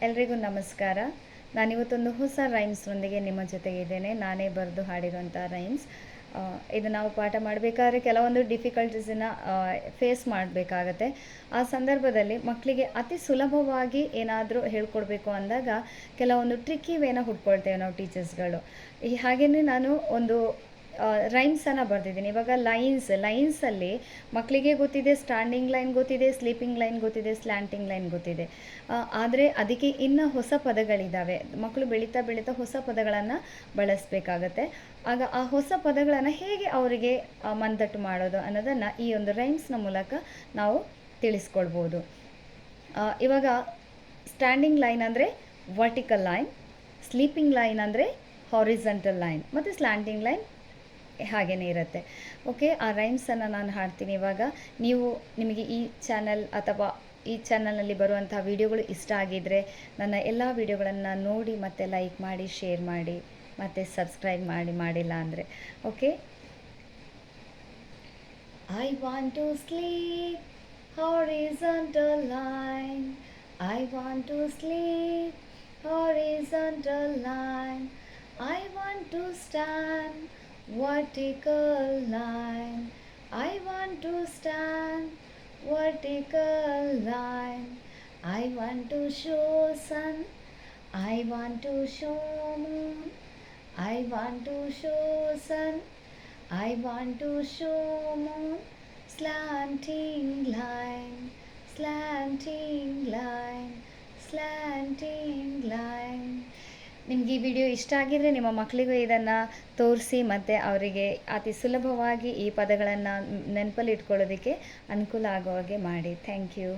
ಎಲ್ರಿಗೂ ನಮಸ್ಕಾರ. ನಾನಿವತ್ತೊಂದು ಹೊಸ ರೈಮ್ಸ್ನೊಂದಿಗೆ ನಿಮ್ಮ ಜೊತೆಗಿದ್ದೇನೆ. ನಾನೇ ಬರೆದು ಹಾಡಿರುವಂಥ ರೈಮ್ಸ್. ಇದು ನಾವು ಪಾಠ ಮಾಡಬೇಕಾದ್ರೆ ಕೆಲವೊಂದು ಡಿಫಿಕಲ್ಟೀಸನ್ನು ಫೇಸ್ ಮಾಡಬೇಕಾಗತ್ತೆ. ಆ ಸಂದರ್ಭದಲ್ಲಿ ಮಕ್ಕಳಿಗೆ ಅತಿ ಸುಲಭವಾಗಿ ಏನಾದರೂ ಹೇಳ್ಕೊಡ್ಬೇಕು ಅಂದಾಗ ಕೆಲವೊಂದು ಟ್ರಿಕ್ಕಿ ವೇನ ಹುಡ್ಕೊಳ್ತೇವೆ ನಾವು ಟೀಚರ್ಸ್ಗಳು. ಹಾಗೆಯೇ ನಾನು ಒಂದು ರೈಮ್ಸನ್ನು ಬರೆದಿದ್ದೀನಿ. ಇವಾಗ ಲೈನ್ಸಲ್ಲಿ ಮಕ್ಕಳಿಗೆ ಗೊತ್ತಿದೆ, ಸ್ಟ್ಯಾಂಡಿಂಗ್ ಲೈನ್ ಗೊತ್ತಿದೆ, ಸ್ಲೀಪಿಂಗ್ ಲೈನ್ ಗೊತ್ತಿದೆ, ಸ್ಲ್ಯಾಂಟಿಂಗ್ ಲೈನ್ ಗೊತ್ತಿದೆ. ಆದರೆ ಅದಕ್ಕೆ ಇನ್ನು ಹೊಸ ಪದಗಳಿದ್ದಾವೆ. ಮಕ್ಕಳು ಬೆಳೀತಾ ಬೆಳೀತಾ ಹೊಸ ಪದಗಳನ್ನು ಬಳಸಬೇಕಾಗತ್ತೆ. ಆಗ ಆ ಹೊಸ ಪದಗಳನ್ನು ಹೇಗೆ ಅವರಿಗೆ ಮಂದಟ್ಟು ಮಾಡೋದು ಅನ್ನೋದನ್ನು ಈ ಒಂದು ರೈಮ್ಸ್ನ ಮೂಲಕ ನಾವು ತಿಳಿಸ್ಕೊಡ್ಬೋದು. ಇವಾಗ ಸ್ಟ್ಯಾಂಡಿಂಗ್ ಲೈನ್ ಅಂದರೆ ವರ್ಟಿಕಲ್ ಲೈನ್, ಸ್ಲೀಪಿಂಗ್ ಲೈನ್ ಅಂದರೆ ಹಾರಿಜಾಂಟಲ್ ಲೈನ್, ಮತ್ತು ಸ್ಲ್ಯಾಂಟಿಂಗ್ ಲೈನ್ ಹಾಗೇ ಇರುತ್ತೆ. ಓಕೆ, ಆ ರೈಮ್ಸನ್ನು ನಾನು ಹಾಡ್ತೀನಿ. ಇವಾಗ ನಿಮಗೆ ಈ ಚಾನಲ್ ಅಥವಾ ಈ ಚಾನಲ್ನಲ್ಲಿ ಬರುವಂಥ ವಿಡಿಯೋಗಳು ಇಷ್ಟ ಆಗಿದ್ದರೆ ನನ್ನ ಎಲ್ಲ ವಿಡಿಯೋಗಳನ್ನು ನೋಡಿ ಮತ್ತು ಲೈಕ್ ಮಾಡಿ, ಶೇರ್ ಮಾಡಿ ಮತ್ತು ಸಬ್ಸ್ಕ್ರೈಬ್ ಮಾಡಿಲ್ಲ ಅಂದರೆ. Okay. I want to sleep horizontal line, I want to sleep horizontal line, I want to stand vertical line, I want to stand vertical line, I want to show sun, I want to show moon, I want to show sun, I want to show moon, slanting line, slanting line, slanting line. ನಿಮಗೆ ಈ video ಇಷ್ಟ ಆಗಿದರೆ ನಿಮ್ಮ ಮಕ್ಕಳಿಗೂ ಇದನ್ನು ತೋರಿಸಿ ಮತ್ತು ಅವರಿಗೆ ಅತಿ ಸುಲಭವಾಗಿ ಈ ಪದಗಳನ್ನು ನೆನಪಲ್ಲಿ ಇಟ್ಕೊಳ್ಳೋದಕ್ಕೆ ಅನುಕೂಲ ಆಗೋ ಹಾಗೆ ಮಾಡಿ. Thank you.